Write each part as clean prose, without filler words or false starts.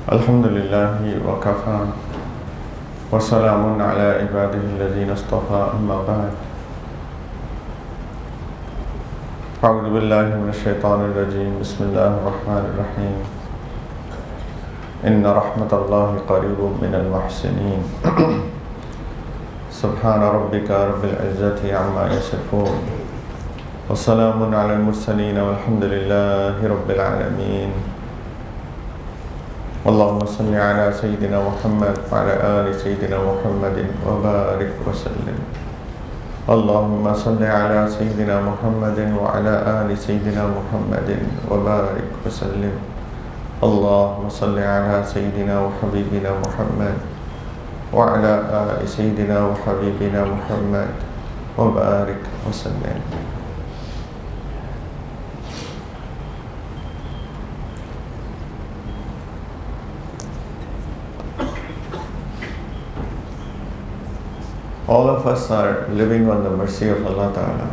الحمد لله وكفى وسلام على عباده الذين اصطفى أما بعد أعوذ بالله من الشيطان الرجيم بسم الله الرحمن الرحيم إن رحمة الله قريب من المحسنين سبحان ربك رب العزة عما يصفون وسلام على المرسلين والحمد لله رب العالمين اللهم صل على سيدنا محمد وعلى آل سيدنا محمد وبارك وسلم اللهم صل على سيدنا محمد وعلى آل سيدنا محمد وبارك وسلم اللهم صل على سيدنا وحبيبنا محمد وعلى آل سيدنا وحبيبنا محمد وبارك وسلم. All of us are living on the mercy of Allah Ta'ala.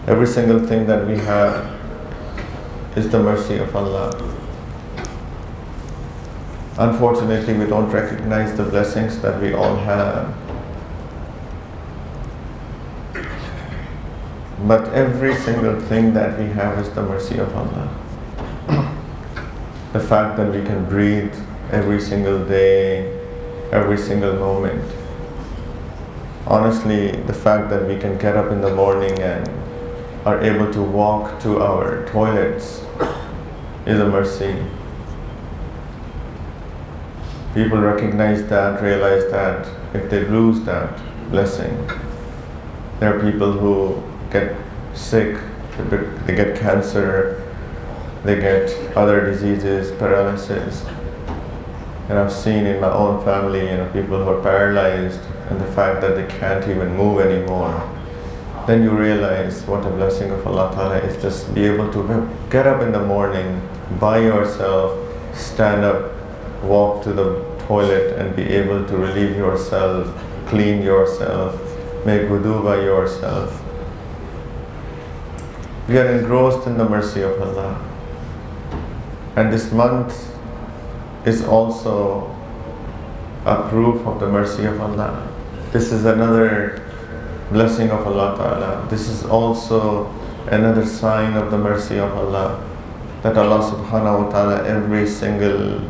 Every single thing that we have is the mercy of Allah. Unfortunately, we don't recognize the blessings that we all have. But every single thing that we have is the mercy of Allah. The fact that we can breathe every single day, every single moment. Honestly, the fact that we can get up in the morning and are able to walk to our toilets is a mercy. People recognize that, realize that if they lose that blessing, there are people who get sick, they get cancer, they get other diseases, paralysis. And I've seen in my own family, people who are paralyzed, and the fact that they can't even move anymore. Then you realize what a blessing of Allah Ta'ala is, just be able to get up in the morning by yourself, stand up, walk to the toilet and be able to relieve yourself, clean yourself, make wudu by yourself. We are engrossed in the mercy of Allah. And this month is also a proof of the mercy of Allah. This is another blessing of Allah Ta'ala. This is also another sign of the mercy of Allah, that Allah Subhanahu wa Ta'ala every single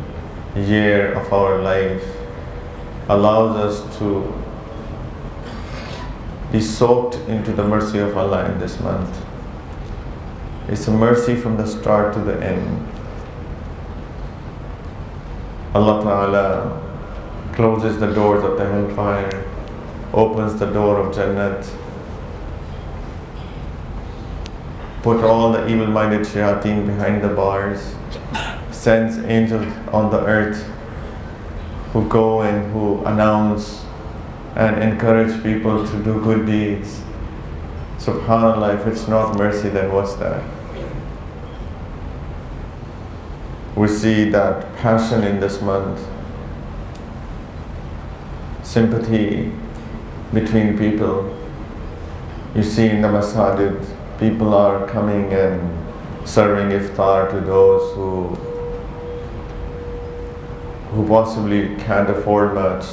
year of our life allows us to be soaked into the mercy of Allah in this month. It's a mercy from the start to the end. Allah Ta'ala closes the doors of the hellfire, opens the door of Jannat, put all the evil-minded shayateen behind the bars, sends angels on the earth who go and who announce and encourage people to do good deeds. SubhanAllah, if it's not mercy, then what's that? We see that passion in this month, sympathy between people. You see in the masajid, people are coming and serving iftar to those who possibly can't afford much.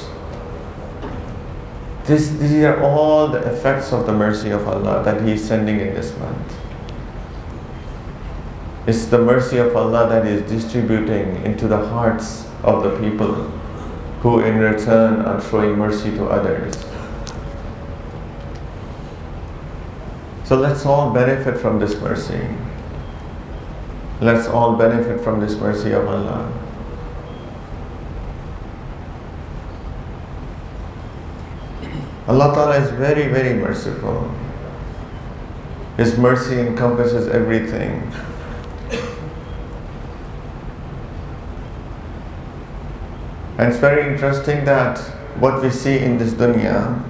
These are all the effects of the mercy of Allah that He is sending in this month. It's the mercy of Allah that is distributing into the hearts of the people who in return are showing mercy to others. So let's all benefit from this mercy. Let's all benefit from this mercy of Allah. Allah Ta'ala is very, very merciful. His mercy encompasses everything. And it's very interesting that what we see in this dunya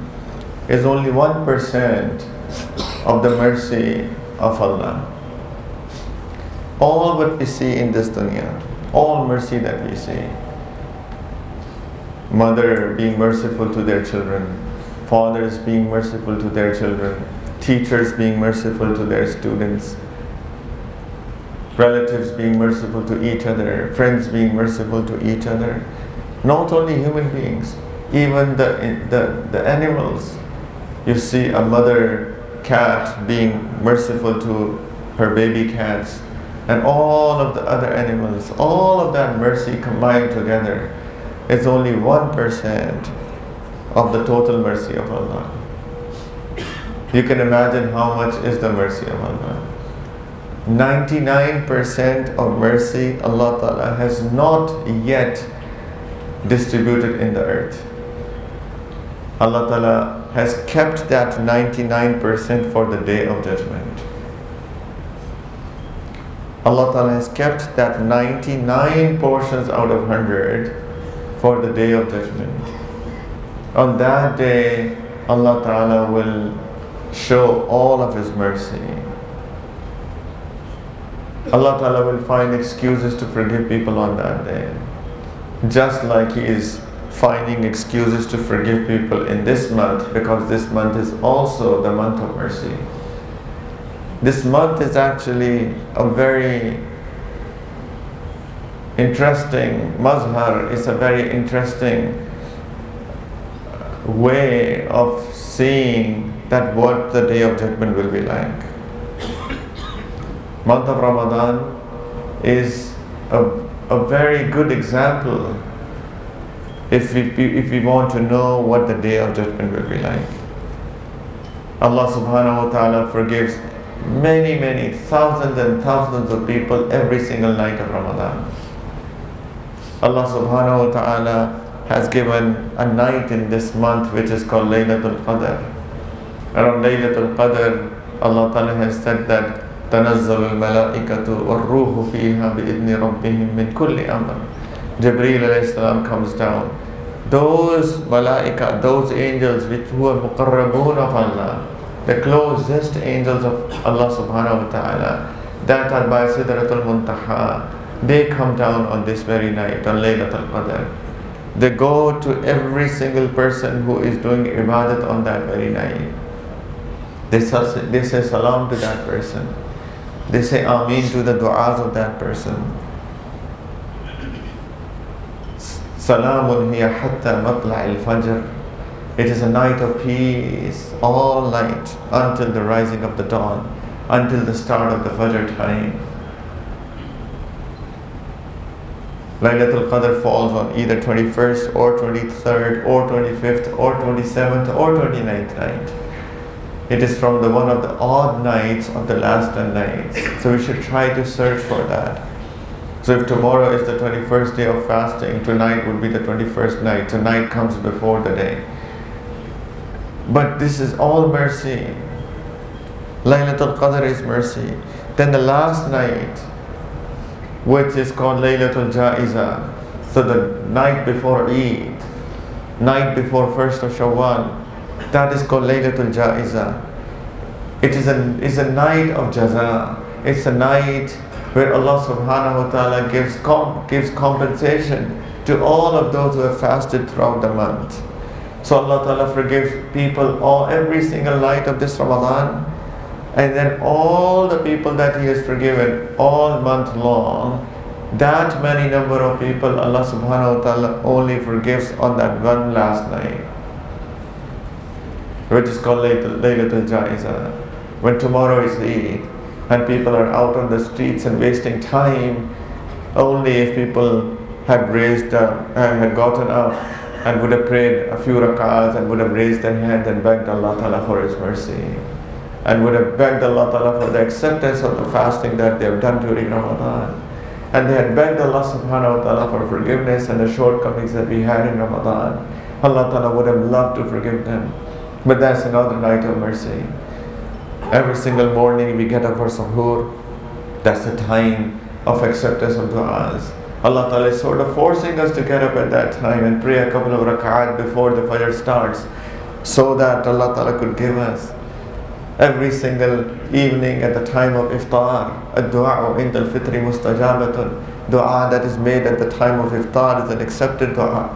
is only 1% of the mercy of Allah. All what we see in this dunya, all mercy that we see. Mother being merciful to their children, fathers being merciful to their children, teachers being merciful to their students, relatives being merciful to each other, friends being merciful to each other. Not only human beings, even the animals. You see a mother cat being merciful to her baby cats, and all of the other animals, all of that mercy combined together is only 1% of the total mercy of Allah. You can imagine how much is the mercy of Allah. 99% of mercy Allah Ta'ala has not yet distributed in the earth. Allah Ta'ala has kept that 99% for the day of judgment. Allah Ta'ala has kept that 99 portions out of 100 for the day of judgment. On that day, Allah Ta'ala will show all of His mercy. Allah Ta'ala will find excuses to forgive people on that day. Just like He is finding excuses to forgive people in this month, because this month is also the month of mercy. This month is actually a very interesting mazhar, it's a very interesting way of seeing that what the day of judgment will be like. Month of Ramadan is a very good example if we want to know what the day of judgment will be like. Allah subhanahu wa ta'ala forgives many thousands and thousands of people every single night of Ramadan. Allah subhanahu wa ta'ala has given a night in this month which is called Laylatul Qadr. And on Laylatul Qadr, Allah ta'ala has said that تنزل الملائكة والروح فيها بإذن ربهم من كل أمر. Jibreel alayhi salam comes down. Those malaika, those angels who are muqarrabun of Allah, the closest angels of Allah subhanahu wa ta'ala, that are by Sidratul Muntaha, they come down on this very night, on Laylatul Qadr. They go to every single person who is doing ibadat on that very night. They say salam to that person. They say Ameen to the du'as of that person. Salamun hiya hatta matla'il fajr. It is a night of peace all night until the rising of the dawn, until the start of the Fajr time. Laylatul Qadr falls on either 21st or 23rd or 25th or 27th or 29th night. It is from one of the odd nights of the last 10 nights. So we should try to search for that. So if tomorrow is the 21st day of fasting, tonight would be the 21st night. So night comes before the day. But this is all mercy. Laylatul Qadr is mercy. Then the last night, which is called Laylatul Ja'iza, so the night before Eid, night before 1st of Shawwal, that is called Laylatul Ja'iza. It is a night of jaza. It's a night where Allah subhanahu wa ta'ala gives compensation to all of those who have fasted throughout the month. So Allah ta'ala forgives people every single night of this Ramadan, and then all the people that He has forgiven all month long, that many number of people Allah subhanahu wa ta'ala only forgives on that one last night, which is called Laylatul Ja'iza. When tomorrow is Eid and people are out on the streets and wasting time, only if people had gotten up and would have prayed a few rak'ahs and would have raised their hand and begged Allah Ta'ala for His mercy, and would have begged Allah Ta'ala for the acceptance of the fasting that they have done during Ramadan, and they had begged Allah Subhanahu wa Ta'ala for forgiveness and the shortcomings that we had in Ramadan, Allah Ta'ala would have loved to forgive them. But that's another night of mercy. Every single morning we get up for suhoor. That's the time of acceptance of du'as. Allah Ta'ala is sort of forcing us to get up at that time and pray a couple of rak'at before the Fajr starts, so that Allah Ta'ala could give us. Every single evening at the time of iftar, ad-du'a inda al-fitri mustajabatun. Du'a that is made at the time of iftar is an accepted du'a.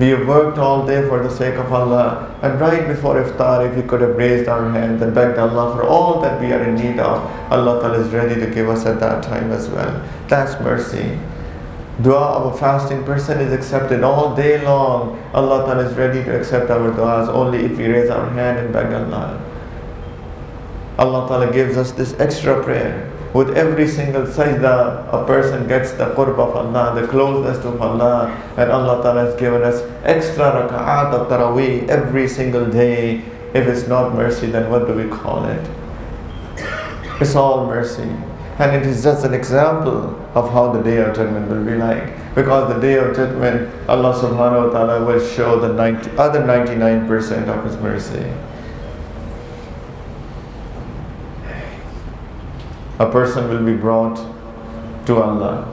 We have worked all day for the sake of Allah, and right before iftar, if we could have raised our hands and begged Allah for all that we are in need of, Allah Ta'ala is ready to give us at that time as well. That's mercy. Dua of a fasting person is accepted all day long. Allah Ta'ala is ready to accept our duas only if we raise our hand and beg Allah. Allah Ta'ala gives us this extra prayer. With every single sajda, a person gets the qurb of Allah, the closeness to Allah, and Allah Ta'ala has given us extra raka'at of taraweeh every single day. If it's not mercy, then what do we call it? It's all mercy. And it is just an example of how the day of judgment will be like. Because the day of judgment, Allah Subhanahu wa Ta'ala will show the other 99% of His mercy. A person will be brought to Allah,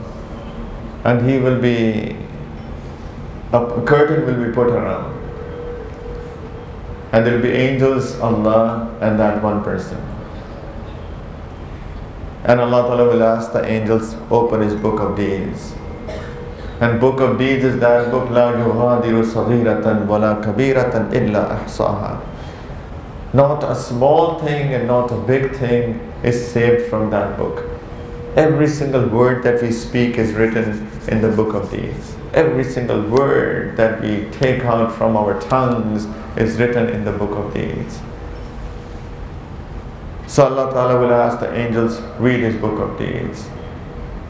and he will be, a curtain will be put around, and there will be angels, Allah, and that one person. And Allah Ta'ala will ask the angels, open His book of deeds. And book of deeds is that book, La yughadiru saghiratan wala kabiratan illa ahsaha. Not a small thing and not a big thing is saved from that book. Every single word that we speak is written in the book of deeds. Every single word that we take out from our tongues is written in the book of deeds. So Allah Ta'ala will ask the angels, read His book of deeds.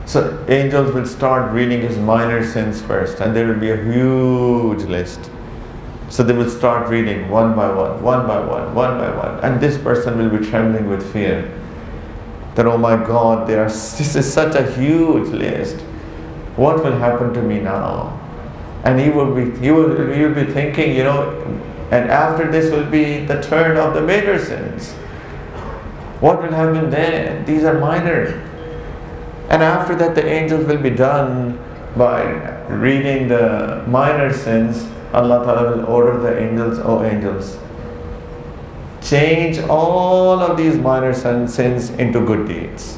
So angels will start reading His minor sins first, and there will be a huge list. So they will start reading one by one, one by one, one by one. And this person will be trembling with fear. That, oh my God, this is such a huge list. What will happen to me now? And you will be thinking, and after this will be the turn of the major sins. What will happen then? These are minor. And after that, the angels will be done by reading the minor sins. Allah Ta'ala will order the angels, oh angels, change all of these minor sins into good deeds.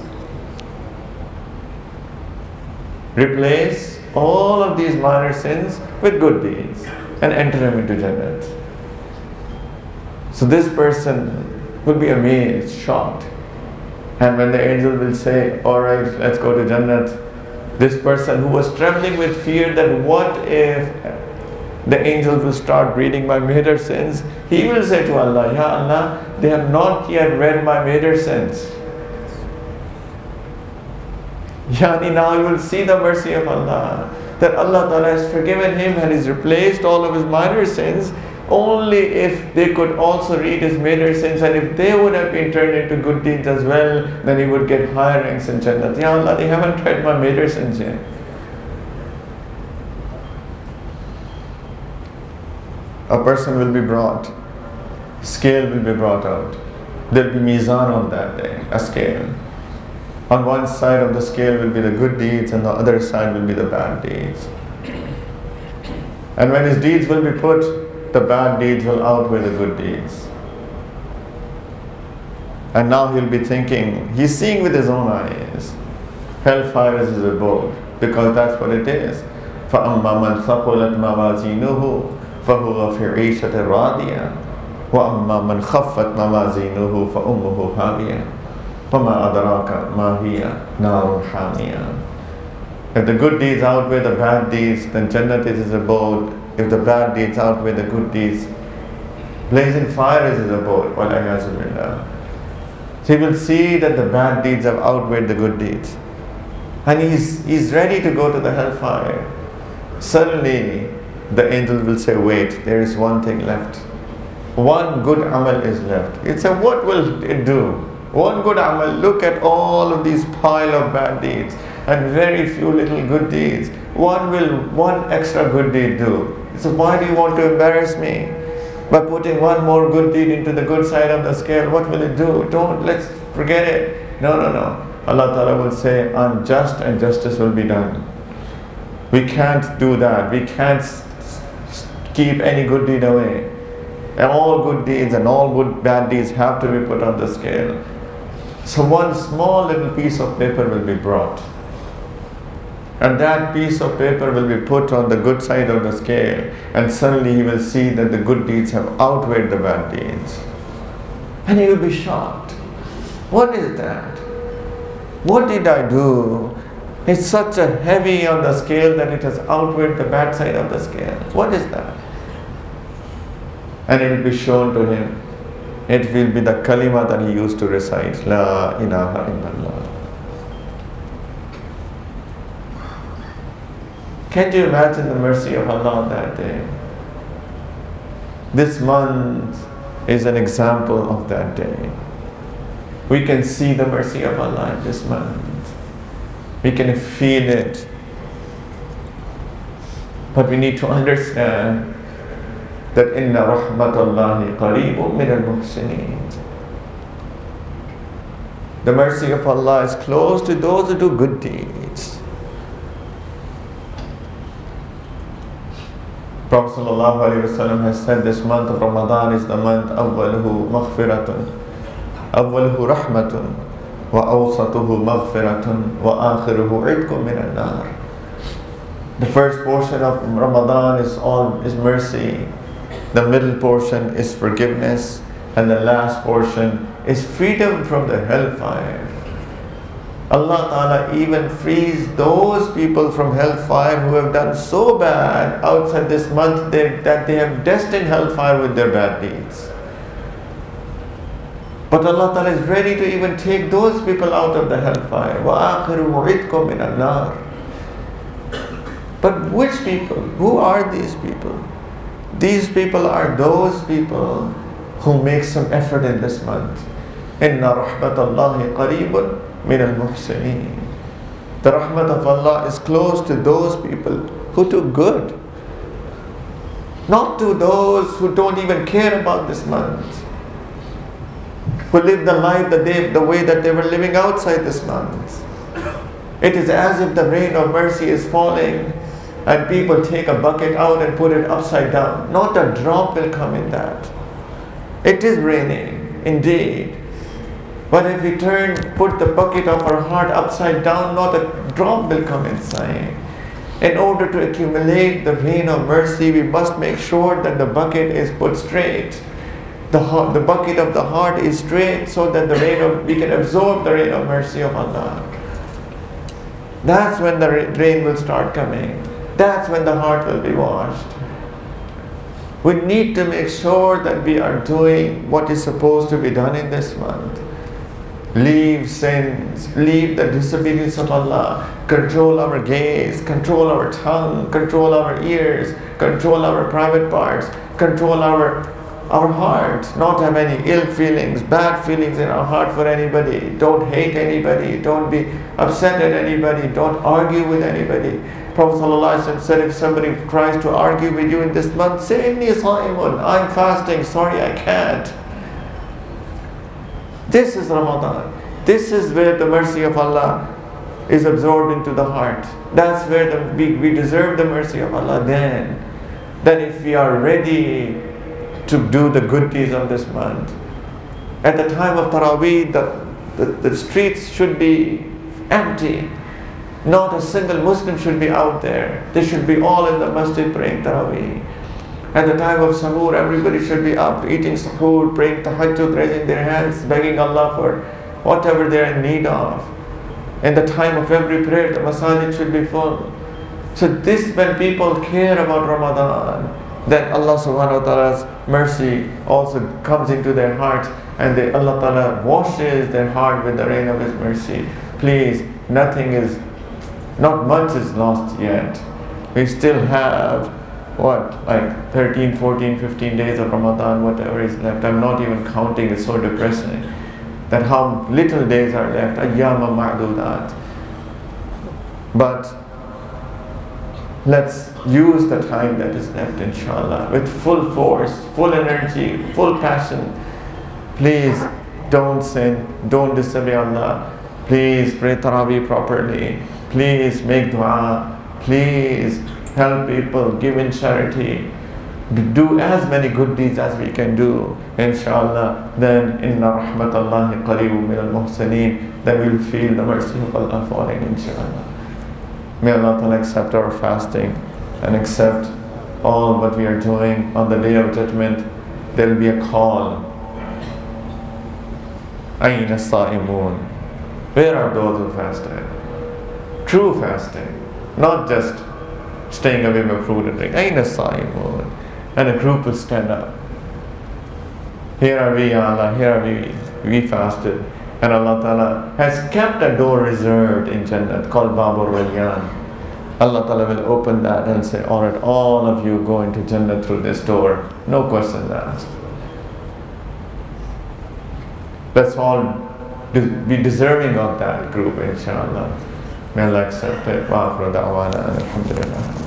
Replace all of these minor sins with good deeds and enter him into Jannat. So this person will be amazed, shocked. And when the angel will say, alright, let's go to Jannat, this person who was trembling with fear that what if the angel will start reading my major sins, he will say to Allah, Ya Allah, they have not yet read my major sins. Yani now you will see the mercy of Allah, that Allah Ta'ala has forgiven him and has replaced all of his minor sins. Only if they could also read his major sins, and if they would have been turned into good deeds as well, then he would get higher ranks in Jannah. Ya Allah, they haven't read my major sins yet. A person will be brought, scale will be brought out. There will be mizan on that day, a scale. On one side of the scale will be the good deeds, and the other side will be the bad deeds. And when his deeds will be put, the bad deeds will outweigh the good deeds. And now he'll be thinking, he's seeing with his own eyes, hellfire is his abode, because that's what it is. فَأَمَّا مَنْ ثَقُلَتْ مَوَازِينُهُ فَهُوَ فِي عِيشَةٍ رَاضِيَةٍ وَأَمَّا مَنْ خَفَّتْ مَوَازِينُهُ فَأُمُّهُ هَاوِيَةٌ وَمَا أَدْرَاكَ مَا هِيَ نَارٌ حَامِيَةٌ. If the good deeds outweigh the bad deeds, then Jannat is his abode. If the bad deeds outweigh the good deeds, blazing fire is his abode. So he will see that the bad deeds have outweighed the good deeds. And he's ready to go to the hellfire. Suddenly, the angel will say, wait, there is one thing left. One good amal is left. He'll say, what will it do? One good amal, look at all of these pile of bad deeds and very few little good deeds. One extra good deed do? So why do you want to embarrass me? By putting one more good deed into the good side of the scale, what will it do? Let's forget it. No. Allah Ta'ala will say, I'm just and justice will be done. We can't do that. We can't keep any good deed away. And all good deeds and all good bad deeds have to be put on the scale. So one small little piece of paper will be brought. And that piece of paper will be put on the good side of the scale, and suddenly he will see that the good deeds have outweighed the bad deeds. And he will be shocked. What is that? What did I do? It's such a heavy on the scale that it has outweighed the bad side of the scale. What is that? And it will be shown to him. It will be the kalima that he used to recite. La ilaha illallah. Can you imagine the mercy of Allah on that day? This month is an example of that day. We can see the mercy of Allah in this month. We can feel it. But we need to understand that inna rahmatallahi qareebun min al-muhsinin. The mercy of Allah is close to those who do good deeds. Prophet ﷺ has said this month of Ramadan is the month awwaluhu maghfiratun, awwaluhu rahmatun, wa awsatuhu maghfiratun, wa akhiruhu idkum min al-nar. The first portion of Ramadan is mercy, the middle portion is forgiveness, and the last portion is freedom from the hellfire. Allah Ta'ala even frees those people from hellfire who have done so bad outside this month that they have destined hellfire with their bad deeds. But Allah Ta'ala is ready to even take those people out of the hellfire. وَآخِرُ وَعِدْكُم مِّنَ النَّارِ. But which people? Who are these people? These people are those people who make some effort in this month. إِنَّ رَحْمَةَ اللَّهِ قَرِيبٌ min al-muhsinin. The rahmat of Allah is close to those people who do good, not to those who don't even care about this month, who live the life the way that they were living outside this month. It is as if the rain of mercy is falling and people take a bucket out and put it upside down. Not a drop will come in that. It is raining, indeed. But if we put the bucket of our heart upside down, not a drop will come inside. In order to accumulate the rain of mercy, we must make sure that the bucket is put straight. The bucket of the heart is straight so that we can absorb the rain of mercy of Allah. That's when the rain will start coming. That's when the heart will be washed. We need to make sure that we are doing what is supposed to be done in this month. Leave sins, leave the disobedience of Allah, control our gaze, control our tongue, control our ears, control our private parts, control our heart, not have any ill feelings, bad feelings in our heart for anybody. Don't hate anybody, don't be upset at anybody, don't argue with anybody. Prophet ﷺ said, if somebody tries to argue with you in this month, say, Inni sa'imun, I'm fasting, sorry I can't. This is Ramadan. This is where the mercy of Allah is absorbed into the heart. That's where we deserve the mercy of Allah then. That if we are ready to do the good deeds of this month, at the time of Taraweeh, the streets should be empty. Not a single Muslim should be out there. They should be all in the masjid praying Taraweeh. At the time of Sahur, everybody should be up, eating Sahur, praying Tahajjud, raising their hands, begging Allah for whatever they are in need of. In the time of every prayer, the masajid should be full. So this, when people care about Ramadan, then Allah subhanahu wa ta'ala's mercy also comes into their hearts, and Allah ta'ala washes their heart with the rain of His mercy. Please, not much is lost yet. We still have 13, 14, 15 days of Ramadan, whatever is left. I'm not even counting, it's so depressing that how little days are left. Ayyama ma'dudat. But let's use the time that is left, inshallah, with full force, full energy, full passion. Please don't sin, don't disobey Allah. Please pray Taraweeh properly. Please make dua. Please help people, give in charity, do as many good deeds as we can do, inshallah. Then inna rahmatallahi qareebun min al-muhsinin, then we'll feel the mercy of Allah falling, inshallah. May Allah Ta'ala accept our fasting and accept all what we are doing. On the day of judgment, there will be a call. Aina sa'imun. Where are those who fasted? True fasting, not just staying away from food and drink. Aina sa'imun. And a group will stand up. Here are we, Ya Allah, here are we fasted. And Allah Ta'ala has kept a door reserved in Jannah called Babur Rayyan. Allah Ta'ala will open that and say, alright, all of you go into Jannah through this door. No questions asked. Let's all be deserving of that group, inshallah. May Allah accept it. Wa akhiru da'wana, alhamdulillah.